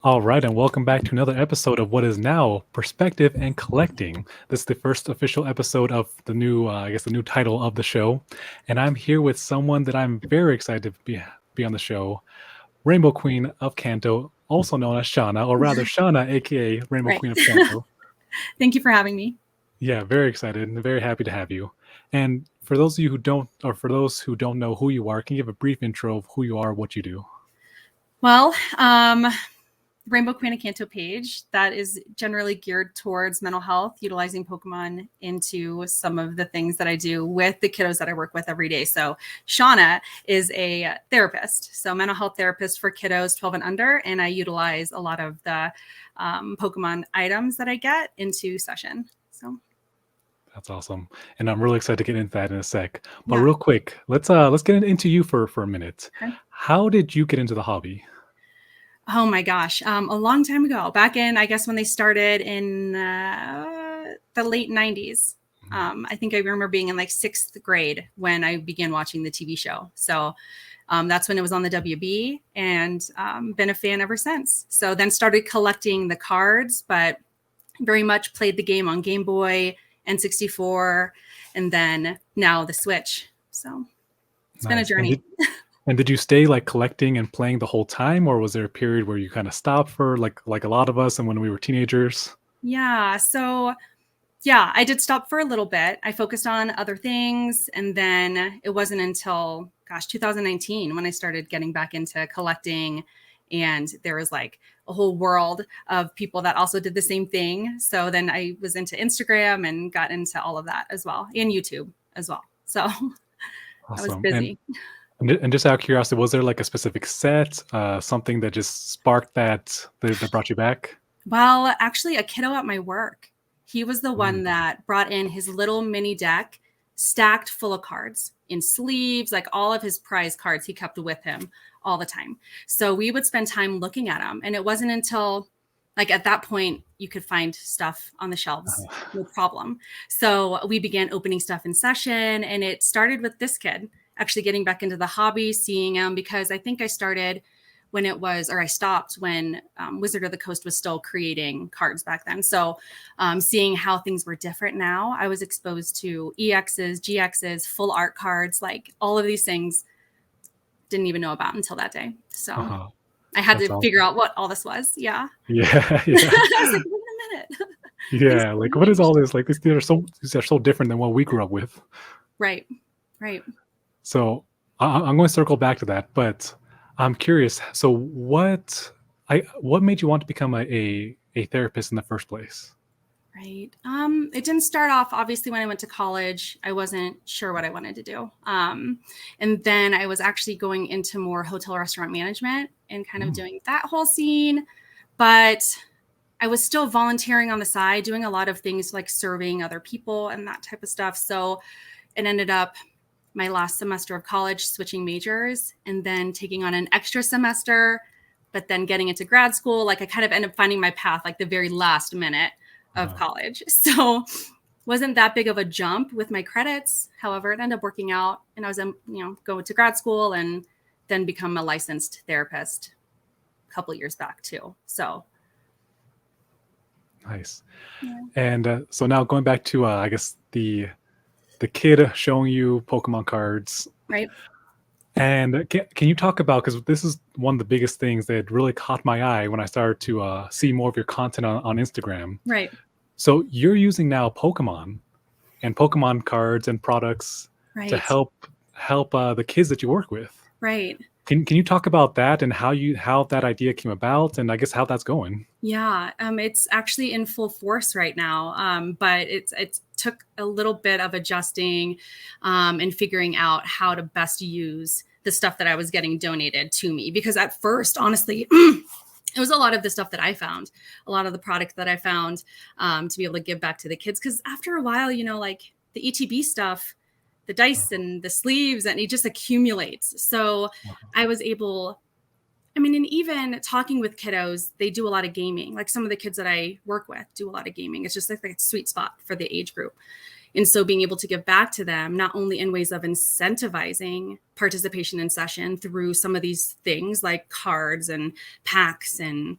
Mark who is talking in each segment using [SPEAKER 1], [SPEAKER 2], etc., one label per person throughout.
[SPEAKER 1] All right, and welcome back to another episode of what is now Perspective and Collecting. This is the first official episode of the new, the new title of the show. And I'm here with someone that I'm very excited to be on the show, Rainbow Queen of Kanto, also known as Shawna, or rather Shawna, aka Rainbow
[SPEAKER 2] Right.
[SPEAKER 1] Queen of Kanto.
[SPEAKER 2] Thank you for having me.
[SPEAKER 1] Yeah, very excited and very happy to have you. And for those of you who don't, or for those who don't know who you are, can you give a brief intro of who you are, what you do?
[SPEAKER 2] Well, Rainbow Queen of Kanto page that is generally geared towards mental health, utilizing Pokemon into some of the things that I do with the kiddos that I work with every day. So Shawna is a therapist, so mental health therapist for kiddos 12 and under, and I utilize a lot of the Pokemon items that I get into session. So
[SPEAKER 1] That's awesome, and I'm really excited to get into that in a sec. But
[SPEAKER 2] yeah.
[SPEAKER 1] real quick, let's get into you for a minute.
[SPEAKER 2] Okay.
[SPEAKER 1] How did you get into the hobby?
[SPEAKER 2] Oh my gosh. A long time ago, back in, I guess, when they started in the late 90s. I think I remember being in like sixth grade when I began watching the TV show. So that's when it was on the WB, and been a fan ever since. So then started collecting the cards, but very much played the game on Game Boy, N64, and then now the Switch. So it's been a
[SPEAKER 1] Nice.
[SPEAKER 2] journey.
[SPEAKER 1] And did you stay like collecting and playing the whole time, or was there a period where you kind of stopped for like a lot of us and when we were teenagers?
[SPEAKER 2] Yeah. So yeah, I did stop for a little bit. I focused on other things. And then it wasn't until, 2019 when I started getting back into collecting. And there was like a whole world of people that also did the same thing. So then I was into Instagram and got into all of that as well, and YouTube as well. So I was
[SPEAKER 1] Awesome.
[SPEAKER 2] busy.
[SPEAKER 1] And just out of curiosity, was there like a specific set, something that just sparked that brought you back?
[SPEAKER 2] Well, actually, a kiddo at my work, he was the
[SPEAKER 1] Mm.
[SPEAKER 2] one that brought in his little mini deck stacked full of cards in sleeves, like all of his prize cards he kept with him all the time. So we would spend time looking at them. And it wasn't until like at that point you could find stuff on the shelves, no problem. So we began opening stuff in session, and it started with this kid actually getting back into the hobby, seeing him, because I think I started when it was, or I stopped when Wizard of the Coast was still creating cards back then. So seeing how things were different now, I was exposed to EXs, GXs, full art cards, like all of these things didn't even know about until that day. So
[SPEAKER 1] Uh-huh.
[SPEAKER 2] I had
[SPEAKER 1] That's
[SPEAKER 2] to figure
[SPEAKER 1] awesome.
[SPEAKER 2] out what all this was. Yeah.
[SPEAKER 1] Yeah, yeah.
[SPEAKER 2] I was like, wait a minute. Things
[SPEAKER 1] Yeah,
[SPEAKER 2] have
[SPEAKER 1] like, what is
[SPEAKER 2] changed.
[SPEAKER 1] all this? Like, these are so different than what we grew up with.
[SPEAKER 2] Right. Right.
[SPEAKER 1] So, I'm going to circle back to that, but I'm curious. So, what made you want to become a therapist in the first place?
[SPEAKER 2] Right. It didn't start off, obviously, when I went to college. I wasn't sure what I wanted to do. And then I was actually going into more hotel restaurant management and kind of
[SPEAKER 1] Mm,
[SPEAKER 2] doing that whole scene. But I was still volunteering on the side, doing a lot of things like serving other people and that type of stuff. So it ended up my last semester of college switching majors and then taking on an extra semester, but then getting into grad school. Like I kind of ended up finding my path like the very last minute of
[SPEAKER 1] uh,
[SPEAKER 2] college. So wasn't that big of a jump with my credits. However, it ended up working out, and I was, going to grad school and then become a licensed therapist a couple years back too. So
[SPEAKER 1] nice.
[SPEAKER 2] yeah.
[SPEAKER 1] And so now going back to I guess the kid showing you Pokemon cards.
[SPEAKER 2] Right.
[SPEAKER 1] And can you talk about, because this is one of the biggest things that really caught my eye when I started to see more of your content on Instagram.
[SPEAKER 2] Right.
[SPEAKER 1] So you're using now Pokemon and Pokemon cards and products to
[SPEAKER 2] Right.
[SPEAKER 1] help the kids that you work with.
[SPEAKER 2] Right.
[SPEAKER 1] Can you talk about that and how that idea came about, and I guess how that's going?
[SPEAKER 2] Yeah, it's actually in full force right now, but it took a little bit of adjusting and figuring out how to best use the stuff that I was getting donated to me. Because at first, honestly, it was a lot of the stuff that I found, a lot of the product that I found to be able to give back to the kids. Because after a while, like the ETB stuff, the dice and the sleeves, and it just accumulates. So I was able, and even talking with kiddos, they do a lot of gaming. Like some of the kids that I work with do a lot of gaming. It's just like a sweet spot for the age group. And so being able to give back to them, not only in ways of incentivizing participation in session through some of these things like cards and packs and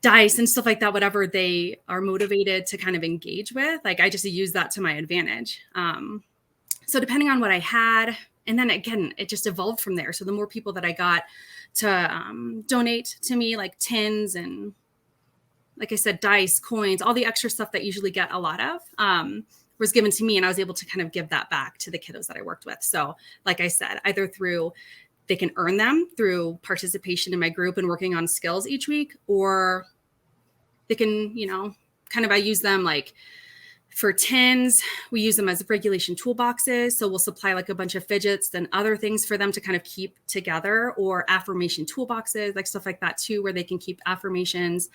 [SPEAKER 2] dice and stuff like that, whatever they are motivated to kind of engage with. Like I just use that to my advantage. So depending on what I had, and then again, it just evolved from there. So the more people that I got to donate to me, like tins and, like I said, dice, coins, all the extra stuff that you usually get a lot of, was given to me, and I was able to kind of give that back to the kiddos that I worked with. So like I said, either through, they can earn them through participation in my group and working on skills each week, or they can, kind of, I use them like for tins, we use them as regulation toolboxes. So we'll supply like a bunch of fidgets and other things for them to kind of keep together, or affirmation toolboxes, like stuff like that too, where they can keep affirmations.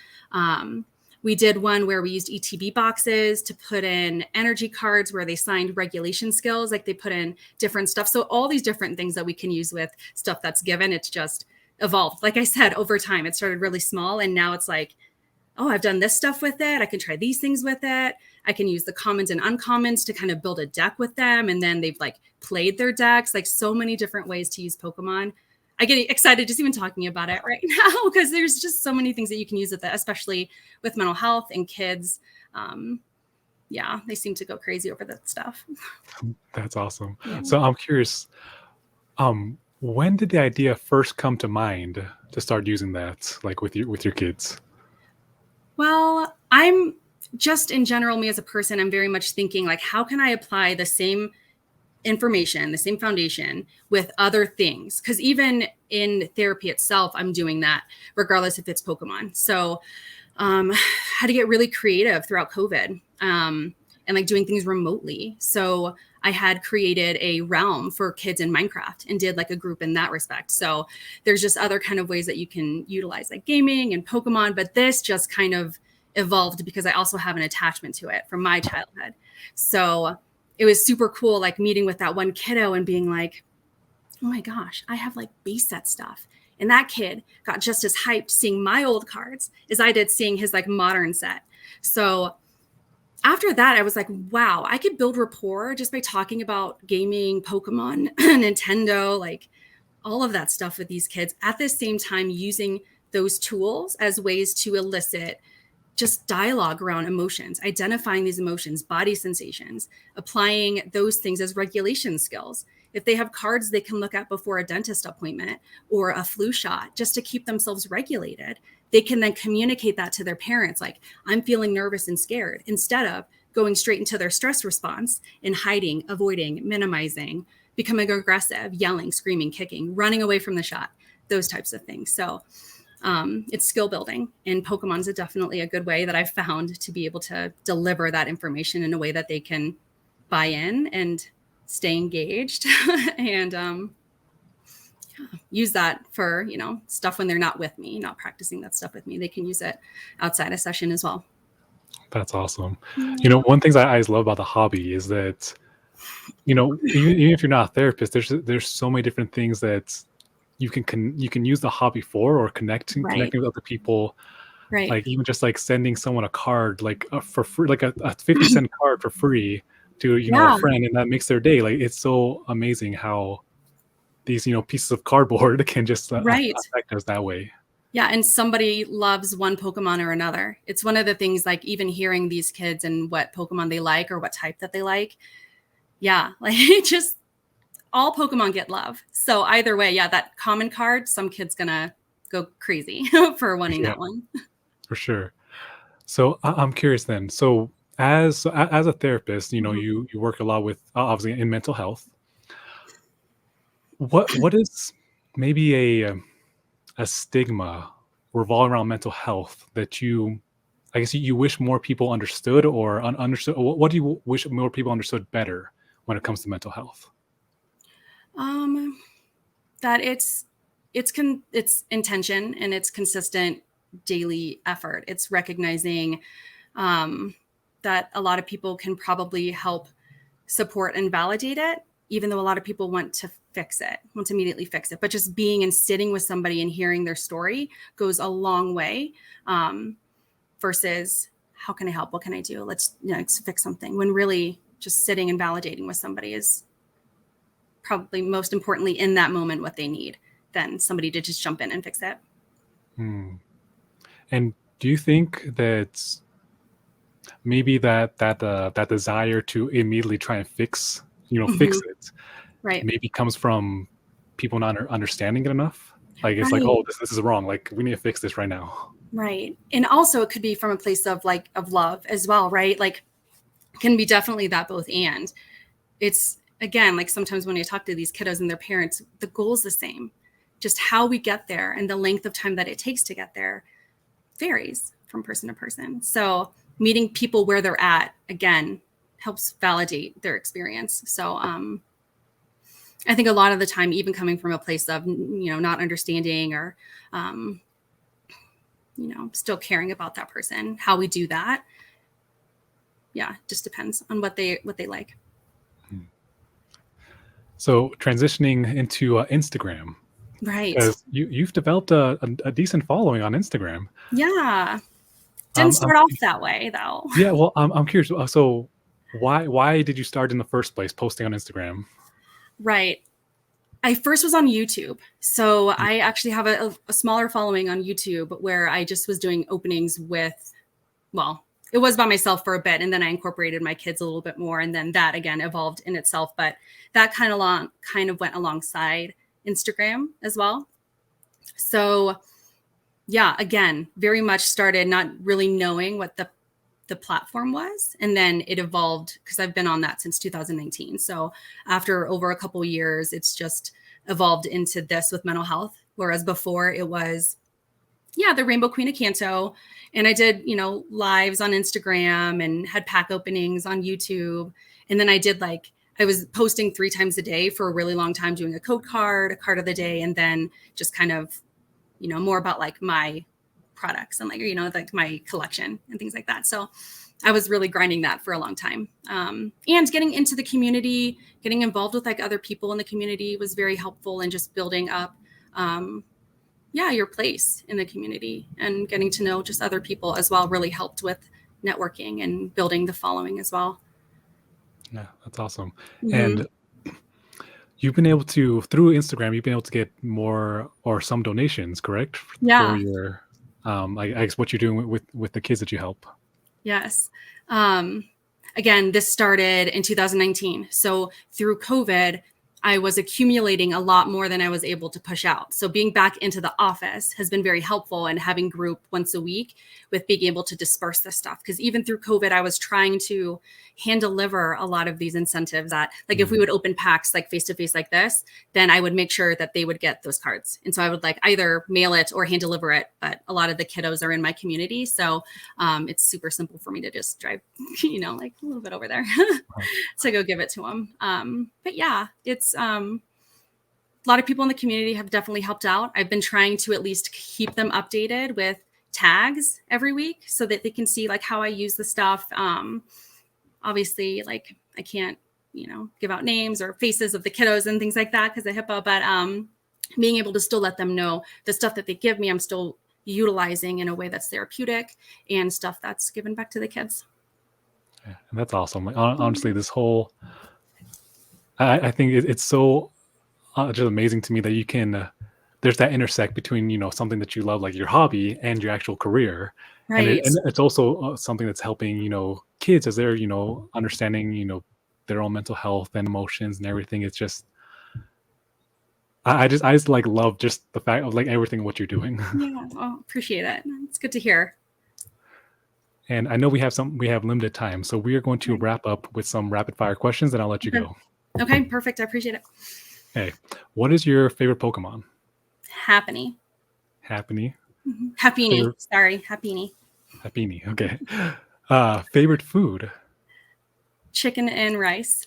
[SPEAKER 2] We did one where we used ETB boxes to put in energy cards where they signed regulation skills, like they put in different stuff. So all these different things that we can use with stuff that's given, it's just evolved. Like I said, over time, it started really small, and now it's like, oh, I've done this stuff with it. I can try these things with it. I can use the commons and uncommons to kind of build a deck with them. And then they've like played their decks, like so many different ways to use Pokemon. I get excited just even talking about it right now, because there's just so many things that you can use with it, especially with mental health and kids. Yeah, they seem to go crazy over that stuff.
[SPEAKER 1] That's awesome.
[SPEAKER 2] Yeah.
[SPEAKER 1] So I'm curious, when did the idea first come to mind to start using that, like with your kids?
[SPEAKER 2] Well, I'm just in general, me as a person, I'm very much thinking like, how can I apply the same information, the same foundation with other things? Because even in therapy itself, I'm doing that regardless if it's Pokemon. So had to get really creative throughout COVID, and like doing things remotely. So I had created a realm for kids in Minecraft and did like a group in that respect. So there's just other kind of ways that you can utilize like gaming and Pokemon, but this just kind of evolved because I also have an attachment to it from my childhood. So it was super cool, like meeting with that one kiddo and being like, oh my gosh, I have like base set stuff. And that kid got just as hyped seeing my old cards as I did seeing his like modern set. So after that, I was like, wow, I could build rapport just by talking about gaming, Pokemon, Nintendo, like all of that stuff with these kids at the same time, using those tools as ways to elicit just dialogue around emotions, identifying these emotions, body sensations, applying those things as regulation skills. If they have cards they can look at before a dentist appointment or a flu shot just to keep themselves regulated, they can then communicate that to their parents, like, I'm feeling nervous and scared, instead of going straight into their stress response and hiding, avoiding, minimizing, becoming aggressive, yelling, screaming, kicking, running away from the shot, those types of things. So it's skill building, and Pokemon's definitely a good way that I've found to be able to deliver that information in a way that they can buy in and stay engaged and use that for, stuff when they're not with me, not practicing that stuff with me. They can use it outside a session as well.
[SPEAKER 1] That's awesome. One thing I always love about the hobby is that, even if you're not a therapist, there's so many different things that you can use the hobby for, or connecting with other people.
[SPEAKER 2] Right.
[SPEAKER 1] Like even just like sending someone a card, like for free, like a 50-cent card for free to, a friend, and that makes their day. Like it's so amazing how these, pieces of cardboard can just affect us that way.
[SPEAKER 2] Yeah. And somebody loves one Pokemon or another. It's one of the things, like even hearing these kids and what Pokemon they like or what type that they like. Yeah. Like just all Pokemon get love. So either way, that common card, some kid's gonna go crazy for wanting that one.
[SPEAKER 1] For sure. So I'm curious then. So as a therapist, you work a lot with, obviously, in mental health. What is maybe a stigma revolving around mental health that I guess you wish more people understood, or understood? Or what do you wish more people understood better when it comes to mental health?
[SPEAKER 2] That it's intention and it's consistent daily effort. It's recognizing that a lot of people can probably help support and validate it, even though a lot of people want to immediately fix it. But just being and sitting with somebody and hearing their story goes a long way, versus how can I help? What can I do? Let's fix something, when really just sitting and validating with somebody is probably most importantly in that moment what they need, than somebody to just jump in and fix it.
[SPEAKER 1] And Do you think that maybe that desire to immediately try and fix
[SPEAKER 2] Mhm.
[SPEAKER 1] it,
[SPEAKER 2] Right.
[SPEAKER 1] maybe comes from people not understanding it enough? Like, it's like,
[SPEAKER 2] Right.
[SPEAKER 1] "Oh, this is wrong, like, we need to fix this right now."
[SPEAKER 2] Right. And also it could be from a place of like of love as well, right? Like can be definitely that both and. It's again like sometimes when I talk to these kiddos and their parents, the goal is the same. Just how we get there and the length of time that it takes to get there varies from person to person. So meeting people where they're at again helps validate their experience. So I think a lot of the time, even coming from a place of not understanding or um, still caring about that person, how we do that, yeah, just depends on what they like.
[SPEAKER 1] Hmm. So transitioning into Instagram,
[SPEAKER 2] Right.
[SPEAKER 1] because you've developed a decent following on Instagram.
[SPEAKER 2] Yeah. Didn't
[SPEAKER 1] I'm
[SPEAKER 2] start off that way though.
[SPEAKER 1] Yeah, well, I'm curious. So why did you start in the first place posting on Instagram?
[SPEAKER 2] Right. I first was on YouTube. So I actually have a smaller following on YouTube where I just was doing openings with, well, it was by myself for a bit. And then I incorporated my kids a little bit more. And then that again evolved in itself. But that kind of went alongside Instagram as well. So yeah, again, very much started not really knowing what the platform was, and then it evolved because I've been on that since 2019. So after over a couple years, it's just evolved into this with mental health, whereas before it was the Rainbow Queen of Kanto, and I did lives on Instagram and had pack openings on YouTube, and then I was posting 3 times a day for a really long time, doing a card of the day, and then just kind of more about like my products and like my collection and things like that. So I was really grinding that for a long time. And getting into the community, getting involved with like other people in the community was very helpful in just building up, your place in the community, and getting to know just other people as well really helped with networking and building the following as well.
[SPEAKER 1] Yeah, that's awesome.
[SPEAKER 2] Hmm.
[SPEAKER 1] And you've been able to through Instagram, you've been able to get more or some donations, correct? For
[SPEAKER 2] Yeah.
[SPEAKER 1] your, I guess what you're doing with the kids that you help.
[SPEAKER 2] Yes. Um, Again, this started in 2019. So through COVID, I was accumulating a lot more than I was able to push out. So being back into the office has been very helpful, and having group once a week with being able to disperse this stuff. Because even through COVID, I was trying to hand deliver a lot of these incentives that, like, if we
[SPEAKER 1] Mm.
[SPEAKER 2] would open packs like face to face like this, then I would make sure that they would get those cards. And so I would like either mail it or hand deliver it. But a lot of the kiddos are in my community. So it's super simple for me to just drive, like a little bit over there to go give it to them. But yeah, it's a lot of people in the community have definitely helped out. I've been trying to at least keep them updated with tags every week so that they can see like how I use the stuff. Obviously, like I can't, give out names or faces of the kiddos and things like that because of HIPAA, but being able to still let them know the stuff that they give me, I'm still utilizing in a way that's therapeutic and stuff that's given back to the kids.
[SPEAKER 1] Yeah, and that's awesome. Like, honestly, this whole, I think it's so just amazing to me that you can. There's that intersect between something that you love, like your hobby, and your actual career, and
[SPEAKER 2] Right.
[SPEAKER 1] it's also something that's helping kids as they're understanding their own mental health and emotions and everything. It's just I just like love just the fact of like everything what you're doing.
[SPEAKER 2] Yeah. Oh, appreciate it. It's good to hear.
[SPEAKER 1] And I know we have limited time, so we are going to
[SPEAKER 2] Right.
[SPEAKER 1] wrap up with some rapid fire questions, and I'll let you
[SPEAKER 2] Okay.
[SPEAKER 1] go.
[SPEAKER 2] Okay. Perfect. I appreciate it.
[SPEAKER 1] Hey, what is your favorite Pokemon?
[SPEAKER 2] Happiny.
[SPEAKER 1] Happiny.
[SPEAKER 2] Happini.
[SPEAKER 1] Favorite
[SPEAKER 2] Sorry. Happini.
[SPEAKER 1] Happiny. Okay. Favorite food?
[SPEAKER 2] Chicken and rice.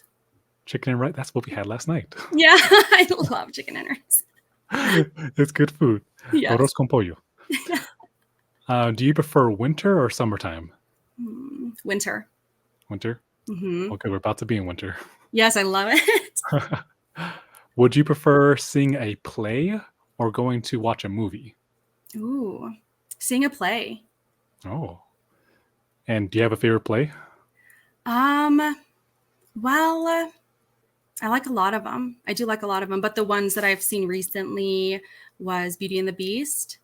[SPEAKER 1] Chicken and rice. That's what we had last night.
[SPEAKER 2] Yeah. I love chicken and rice.
[SPEAKER 1] It's good food.
[SPEAKER 2] Yes.
[SPEAKER 1] Arroz con pollo. Do you prefer winter or summertime?
[SPEAKER 2] Winter.
[SPEAKER 1] Winter.
[SPEAKER 2] Hmm.
[SPEAKER 1] Okay, we're about to be in winter.
[SPEAKER 2] Yes. I love it.
[SPEAKER 1] Would you prefer seeing a play or going to watch a movie?
[SPEAKER 2] Ooh. Seeing a play.
[SPEAKER 1] Oh. And do you have a favorite play?
[SPEAKER 2] Um, well, I like a lot of them. I do like a lot of them, but the ones that I've seen recently was Beauty and the Beast.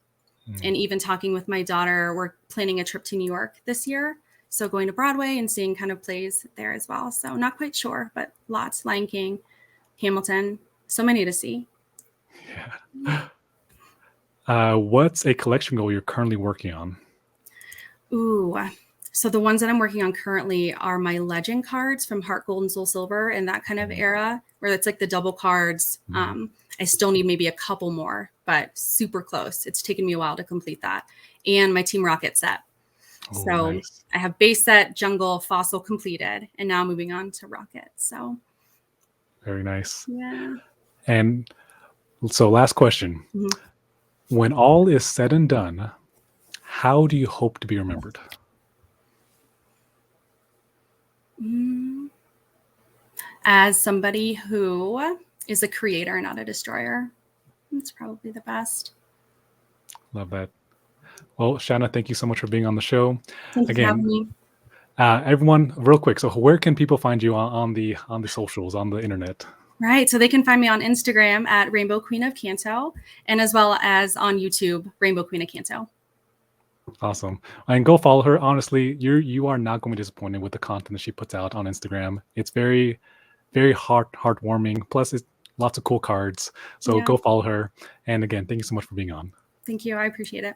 [SPEAKER 2] And even talking with my daughter, we're planning a trip to New York this year. So going to Broadway and seeing kind of plays there as well. So not quite sure, but lots. Lion King, Hamilton, so many to see.
[SPEAKER 1] Yeah. What's a collection goal you're currently working on?
[SPEAKER 2] Ooh, so the ones that I'm working on currently are my legend cards from Heart Gold and Soul Silver and that kind of era where it's like the double cards. I still need maybe a couple more, but super close. It's taken me a while to complete that. And my Team Rocket set.
[SPEAKER 1] Oh,
[SPEAKER 2] So
[SPEAKER 1] nice.
[SPEAKER 2] I have base set, jungle, fossil completed, and now moving on to rocket. So
[SPEAKER 1] Very nice.
[SPEAKER 2] yeah.
[SPEAKER 1] And so last question.
[SPEAKER 2] Mhm.
[SPEAKER 1] When all is said and done, how do you hope to be remembered?
[SPEAKER 2] As somebody who is a creator, not a destroyer. That's probably the best.
[SPEAKER 1] Love that. Well, Shawna, thank you so much for being on the show.
[SPEAKER 2] Thank you for having
[SPEAKER 1] Again,
[SPEAKER 2] me.
[SPEAKER 1] everyone, real quick. So, where can people find you on the socials, on the internet?
[SPEAKER 2] Right. So they can find me on Instagram at Rainbow Queen of Kanto and as well as on YouTube, Rainbow Queen of Kanto.
[SPEAKER 1] Awesome. And go follow her. Honestly, you are not going to be disappointed with the content that she puts out on Instagram. It's very, very heartwarming. Plus, it's lots of cool cards. So
[SPEAKER 2] Yeah.
[SPEAKER 1] go follow her. And again, thank you so much for being on.
[SPEAKER 2] Thank you. I appreciate it.